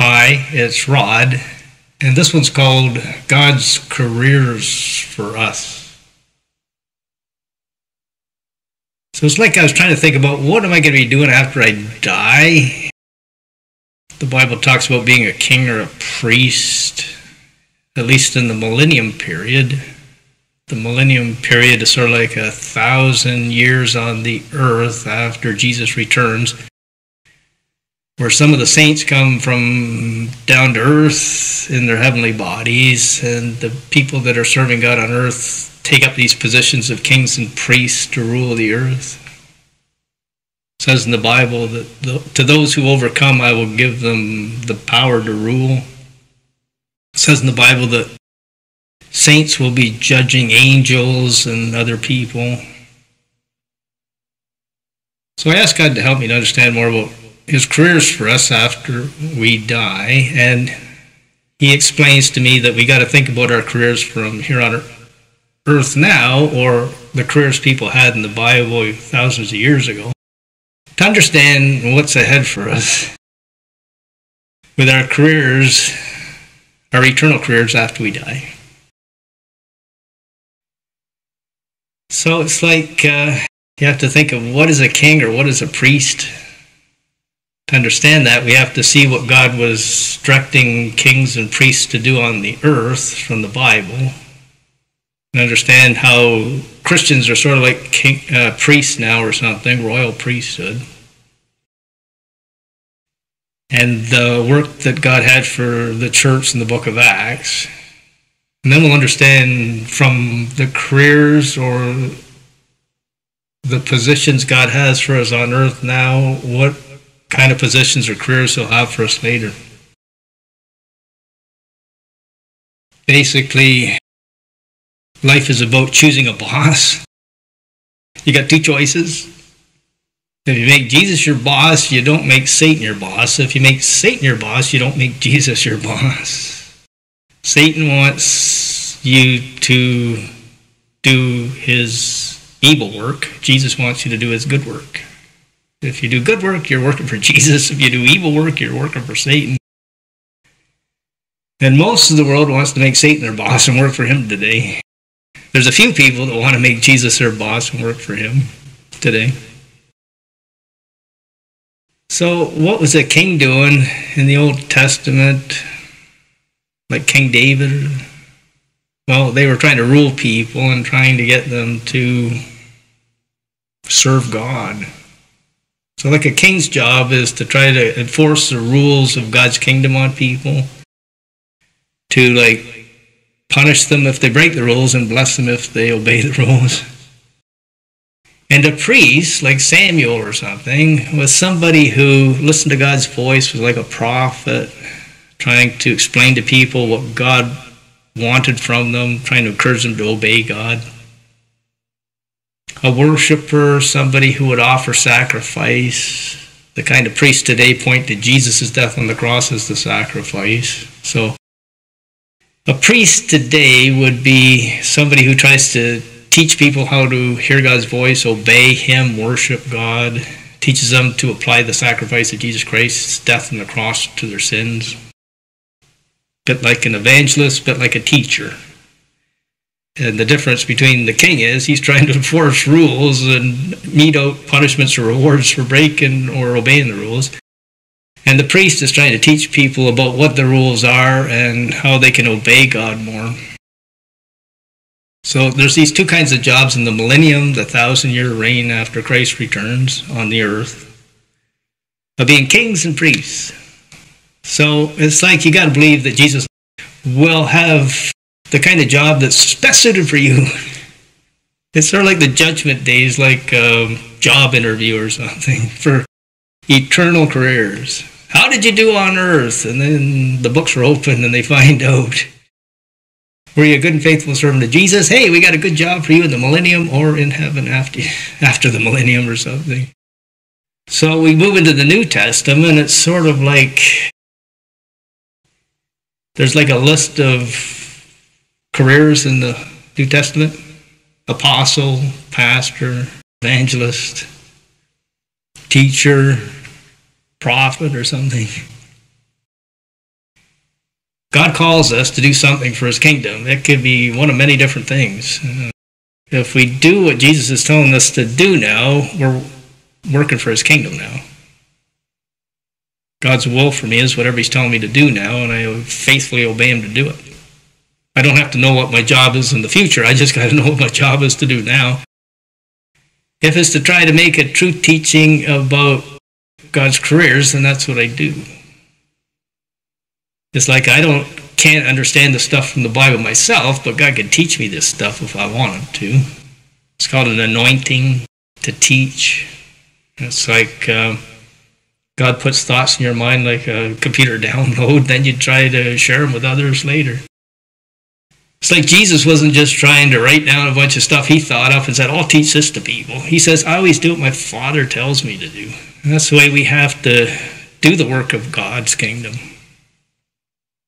Hi, it's Rod, and this one's called God's Careers for Us. So it's like I was trying to think about what am I going to be doing after I die? The Bible talks about being a king or a priest, at least in the millennium period. The millennium period is sort of like 1,000 years on the earth after Jesus returns, where some of the saints come from down to earth in their heavenly bodies, and the people that are serving God on earth take up these positions of kings and priests to rule the earth. It says in the Bible that to those who overcome, I will give them the power to rule. It says in the Bible that saints will be judging angels and other people. So I asked God to help me to understand more about His careers for us after we die, and He explains to me that we got to think about our careers from here on earth now, or the careers people had in the Bible thousands of years ago, to understand what's ahead for us with our careers, our eternal careers after we die. So it's like you have to think of what is a king or what is a priest. To understand that, we have to see what God was directing kings and priests to do on the earth from the Bible, and understand how Christians are sort of like priests now or something, royal priesthood, and the work that God had for the church in the book of Acts. And then we'll understand from the careers or the positions God has for us on earth now, what kind of positions or careers He'll have for us later. Basically, life is about choosing a boss. You got two choices. If you make Jesus your boss, you don't make Satan your boss. If you make Satan your boss, you don't make Jesus your boss. Satan wants you to do his evil work. Jesus wants you to do his good work. If you do good work, you're working for Jesus. If you do evil work, you're working for Satan. And most of the world wants to make Satan their boss and work for him today. There's a few people that want to make Jesus their boss and work for him today. So what was a king doing in the Old Testament? Like King David? Well, they were trying to rule people and trying to get them to serve God. So like a king's job is to try to enforce the rules of God's kingdom on people, to like punish them if they break the rules and bless them if they obey the rules. And a priest, like Samuel or something, was somebody who listened to God's voice, was like a prophet, trying to explain to people what God wanted from them, trying to encourage them to obey God. A worshiper, somebody who would offer sacrifice. The kind of priests today point to Jesus' death on the cross as the sacrifice. So a priest today would be somebody who tries to teach people how to hear God's voice, obey Him, worship God, teaches them to apply the sacrifice of Jesus Christ's death on the cross to their sins. Bit like an evangelist, bit like a teacher. And the difference between the king is he's trying to enforce rules and mete out punishments or rewards for breaking or obeying the rules. And the priest is trying to teach people about what the rules are and how they can obey God more. So there's these two kinds of jobs in the millennium, the 1,000-year reign after Christ returns on the earth, of being kings and priests. So it's like you got to believe that Jesus will have the kind of job that's best suited for you. It's sort of like the judgment days, like a job interview or something for eternal careers. How did you do on earth? And then the books are open and they find out. Were you a good and faithful servant of Jesus? Hey, we got a good job for you in the millennium or in heaven after the millennium or something. So we move into the New Testament. It's sort of like there's like a list of careers in the New Testament: apostle, pastor, evangelist, teacher, prophet or something. God calls us to do something for his kingdom. It could be one of many different things. If we do what Jesus is telling us to do now, we're working for his kingdom now. God's will for me is whatever he's telling me to do now, and I faithfully obey him to do it. I don't have to know what my job is in the future. I just got to know what my job is to do now. If it's to try to make a true teaching about God's careers, then that's what I do. It's like can't understand the stuff from the Bible myself, but God can teach me this stuff if I wanted to. It's called an anointing to teach. It's like God puts thoughts in your mind like a computer download, then you try to share them with others later. It's like Jesus wasn't just trying to write down a bunch of stuff he thought up and said, I'll teach this to people. He says, I always do what my Father tells me to do. And that's the way we have to do the work of God's kingdom.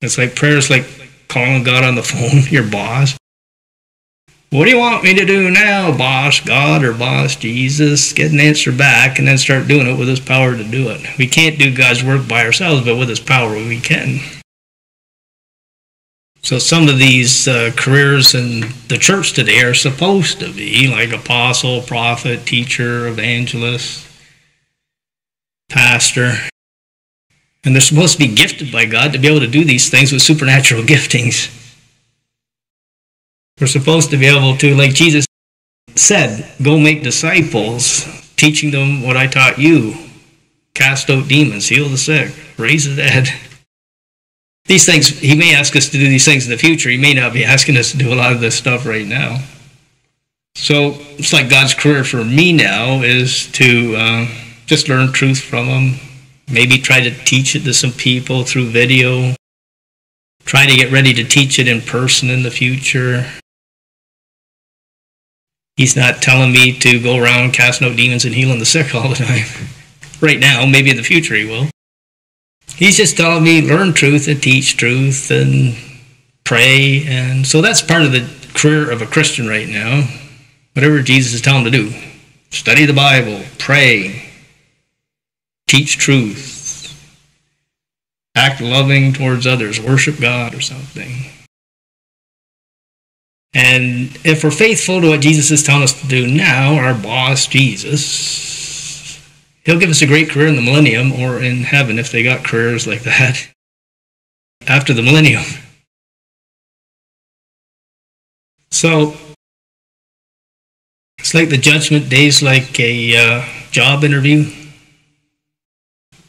It's like prayers like calling God on the phone, your boss. What do you want me to do now, boss God or boss Jesus? Get an answer back and then start doing it with his power to do it. We can't do God's work by ourselves, but with his power we can. So some of these careers in the church today are supposed to be like apostle, prophet, teacher, evangelist, pastor. And they're supposed to be gifted by God to be able to do these things with supernatural giftings. We're supposed to be able to, like Jesus said, go make disciples, teaching them what I taught you. Cast out demons, heal the sick, raise the dead. These things, he may ask us to do these things in the future. He may not be asking us to do a lot of this stuff right now. So it's like God's career for me now is to just learn truth from him. Maybe try to teach it to some people through video. Try to get ready to teach it in person in the future. He's not telling me to go around casting out demons and healing the sick all the time. Right now, maybe in the future he will. He's just telling me learn truth and teach truth and pray. And so that's part of the career of a Christian right now. Whatever Jesus is telling him to do. Study the Bible, pray, teach truth, act loving towards others, worship God or something. And if we're faithful to what Jesus is telling us to do now, our boss, Jesus, he'll give us a great career in the millennium or in heaven if they got careers like that after the millennium. So it's like the judgment day is like a job interview.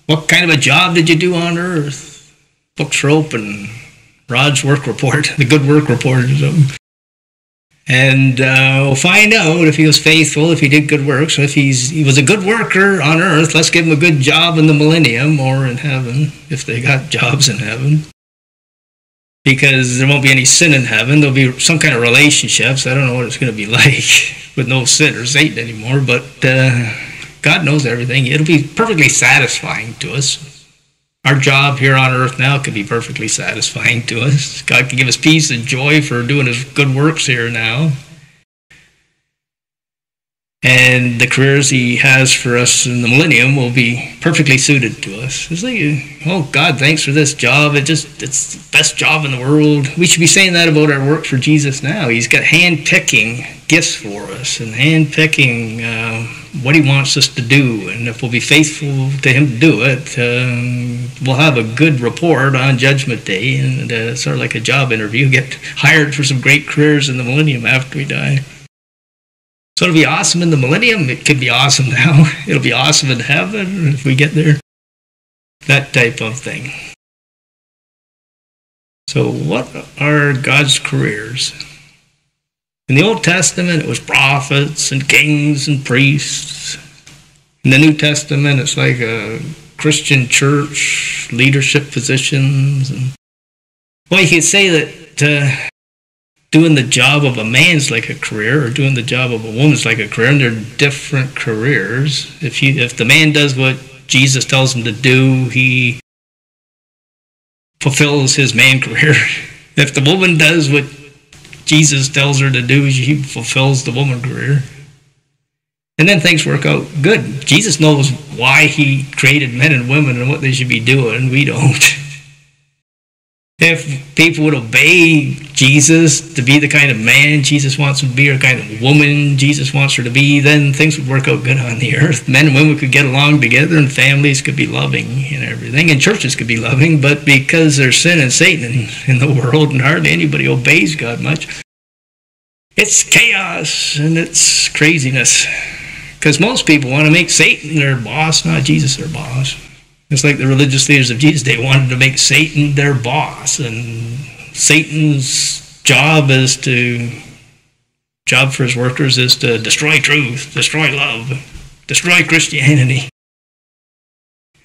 What kind of a job did you do on earth? Books are open. Rod's work report, the good work report or something. And we'll find out if he was faithful, if he did good work. So if he was a good worker on earth, let's give him a good job in the millennium or in heaven, if they got jobs in heaven. Because there won't be any sin in heaven. There'll be some kind of relationships. I don't know what it's going to be like with no sin or Satan anymore, but God knows everything. It'll be perfectly satisfying to us. Our job here on earth now can be perfectly satisfying to us. God can give us peace and joy for doing his good works here now. And the careers he has for us in the millennium will be perfectly suited to us. It's like, oh, God, thanks for this job. It's the best job in the world. We should be saying that about our work for Jesus now. He's got hand-picking gifts for us and hand-picking what he wants us to do. And if we'll be faithful to him to do it, we'll have a good report on Judgment Day. And sort of like a job interview, get hired for some great careers in the millennium after we die. So it'll be awesome in the millennium. It could be awesome now. It'll be awesome in heaven if we get there. That type of thing. So what are God's careers? In the Old Testament, it was prophets and kings and priests. In the New Testament, it's like a Christian church, leadership positions. Well, you could say that doing the job of a man's like a career, or doing the job of a woman's like a career, and they're different careers. If the man does what Jesus tells him to do, he fulfills his man career. If the woman does what Jesus tells her to do, she fulfills the woman career. And then things work out good. Jesus knows why he created men and women and what they should be doing. We don't. If people would obey Jesus to be the kind of man Jesus wants them to be, or the kind of woman Jesus wants her to be, then things would work out good on the earth. Men and women could get along together, and families could be loving and everything, and churches could be loving. But because there's sin and Satan in the world, and hardly anybody obeys God much, it's chaos and it's craziness. Because most people want to make Satan their boss, not Jesus their boss. It's like the religious leaders of Jesus. They wanted to make Satan their boss, and Satan's job for his workers is to destroy truth, destroy love, destroy Christianity.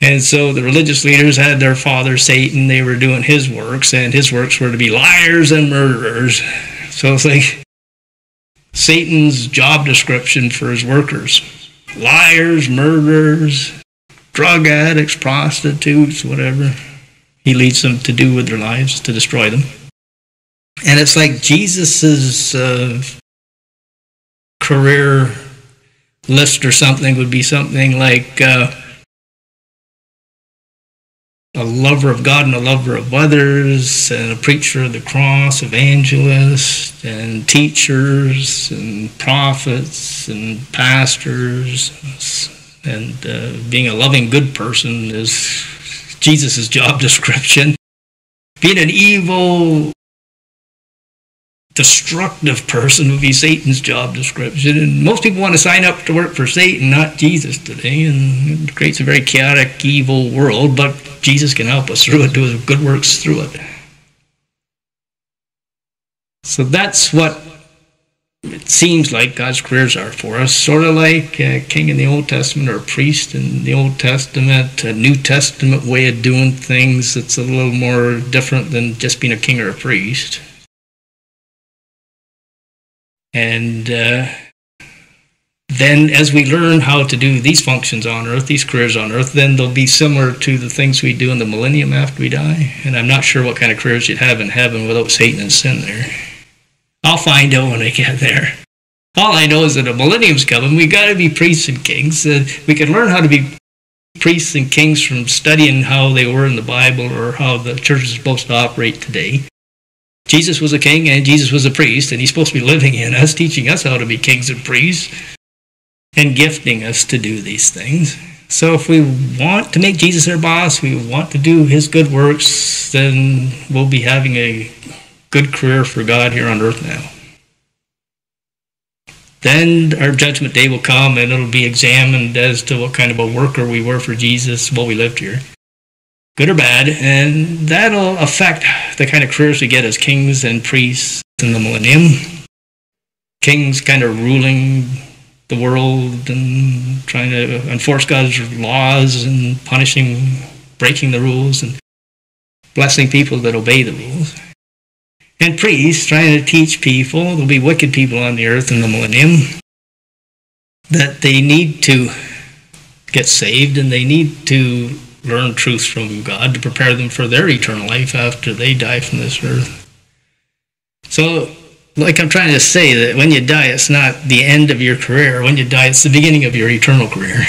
And so the religious leaders had their father Satan. They were doing his works, and his works were to be liars and murderers. So it's like Satan's job description for his workers: liars, murderers, drug addicts, prostitutes, whatever he leads them to do with their lives, to destroy them. And it's like Jesus's career list or something would be something like a lover of God and a lover of others, and a preacher of the cross, evangelist, and teachers, and prophets, and pastors. And being a loving, good person is Jesus' job description. Being an evil, destructive person would be Satan's job description. And most people want to sign up to work for Satan, not Jesus today. And it creates a very chaotic, evil world, but Jesus can help us through it, do his good works through it. So that's what it seems like God's careers are for us, sort of like a king in the Old Testament or a priest in the Old Testament, a New Testament way of doing things that's a little more different than just being a king or a priest. And then as we learn how to do these functions on earth, these careers on earth, then they'll be similar to the things we do in the millennium after we die. And I'm not sure what kind of careers you'd have in heaven without Satan and sin there. I'll find out when I get there. All I know is that a millennium's coming. We got to be priests and kings. We can learn how to be priests and kings from studying how they were in the Bible, or how the church is supposed to operate today. Jesus was a king and Jesus was a priest, and he's supposed to be living in us, teaching us how to be kings and priests, and gifting us to do these things. So if we want to make Jesus our boss, we want to do his good works, then we'll be having a good career for God here on earth now. Then our judgment day will come, and it'll be examined as to what kind of a worker we were for Jesus while we lived here, good or bad, and that'll affect the kind of careers we get as kings and priests in the millennium. Kings kind of ruling the world and trying to enforce God's laws and punishing, breaking the rules, and blessing people that obey the rules. And priests trying to teach people, there'll be wicked people on the earth in the millennium, that they need to get saved and they need to learn truth from God to prepare them for their eternal life after they die from this earth. So, like I'm trying to say, that when you die, it's not the end of your career. When you die, it's the beginning of your eternal career.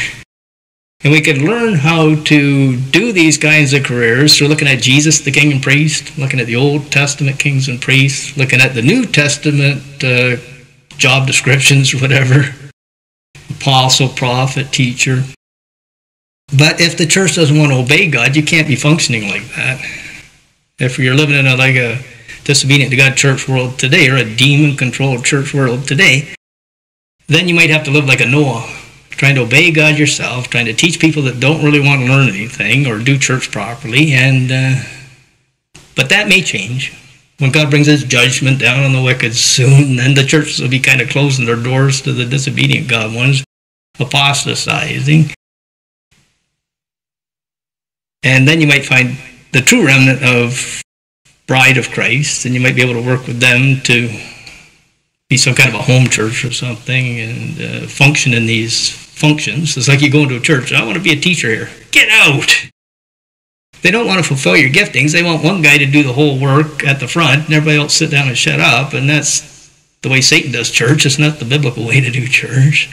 And we can learn how to do these kinds of careers through looking at Jesus, the king and priest, looking at the Old Testament kings and priests, looking at the New Testament job descriptions or whatever, apostle, prophet, teacher. But if the church doesn't want to obey God, you can't be functioning like that. If you're living in a disobedient to God church world today, or a demon-controlled church world today, then you might have to live like a Noah, trying to obey God yourself, trying to teach people that don't really want to learn anything or do church properly. But that may change. When God brings his judgment down on the wicked soon, then the churches will be kind of closing their doors to the disobedient God ones, apostatizing. And then you might find the true remnant of bride of Christ, and you might be able to work with them to be some kind of a home church or something, and function in these functions. It's like you go into a church, I want to be a teacher here. Get out! They don't want to fulfill your giftings. They want one guy to do the whole work at the front, and everybody else sit down and shut up, and that's the way Satan does church. It's not the biblical way to do church.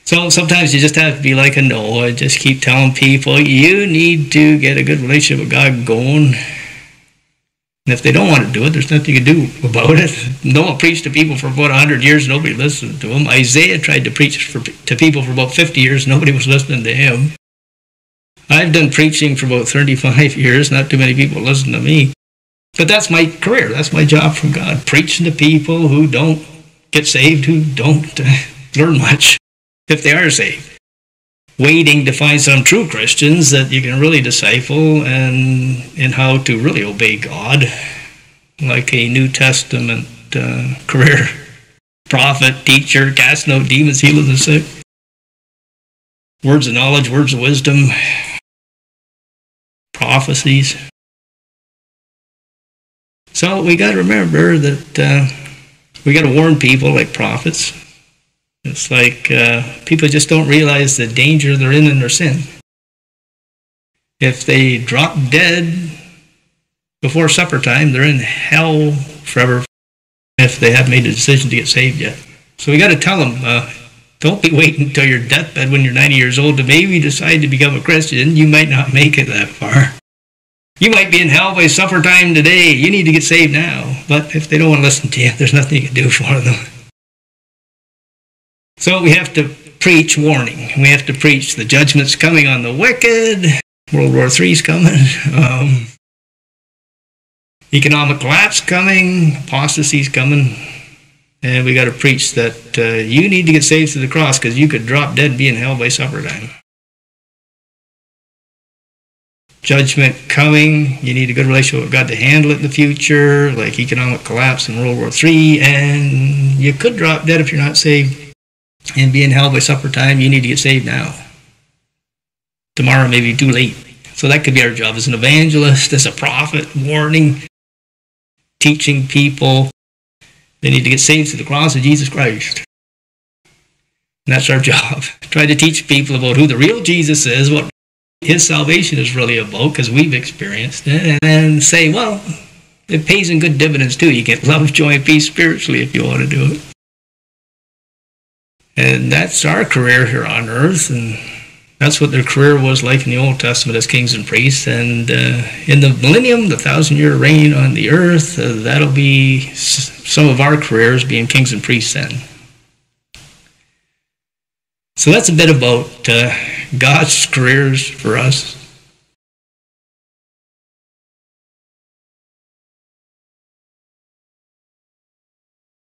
So sometimes you just have to be like a Noah, just keep telling people, you need to get a good relationship with God going. And if they don't want to do it, there's nothing you can do about it. Noah preached to people for about 100 years. Nobody listened to him. Isaiah tried to preach to people for about 50 years. Nobody was listening to him. I've done preaching for about 35 years. Not too many people listen to me. But that's my career. That's my job from God. Preaching to people who don't get saved, who don't learn much, if they are saved. Waiting to find some true Christians that you can really disciple and in how to really obey God, like a New Testament career. Prophet, teacher, casting out demons, healing the sick. Words of knowledge, words of wisdom, prophecies. So we got to remember that we got to warn people like prophets. It's like people just don't realize the danger they're in their sin. If they drop dead before supper time, they're in hell forever if they haven't made a decision to get saved yet. So we got to tell them, don't be waiting until your deathbed when you're 90 years old to maybe decide to become a Christian. You might not make it that far. You might be in hell by supper time today. You need to get saved now. But if they don't want to listen to you, there's nothing you can do for them. So we have to preach warning. We have to preach the judgment's coming on the wicked. World War III is coming. Economic collapse coming. Apostasy's coming. And we got to preach that you need to get saved through the cross because you could drop dead and be in hell by supper time. Judgment coming. You need a good relationship with God to handle it in the future, like economic collapse in World War III. And you could drop dead if you're not saved and be in hell by supper time. You need to get saved now. Tomorrow may be too late. So that could be our job as an evangelist, as a prophet, warning, teaching people they need to get saved through the cross of Jesus Christ. And that's our job. Try to teach people about who the real Jesus is, what his salvation is really about, because we've experienced it, and then say, well, it pays in good dividends too. You get love, joy, and peace spiritually if you want to do it. And that's our career here on earth, and that's what their career was like in the Old Testament as kings and priests. And in the millennium, the 1,000-year reign on the earth, that'll be some of our careers being kings and priests then. So that's a bit about God's careers for us.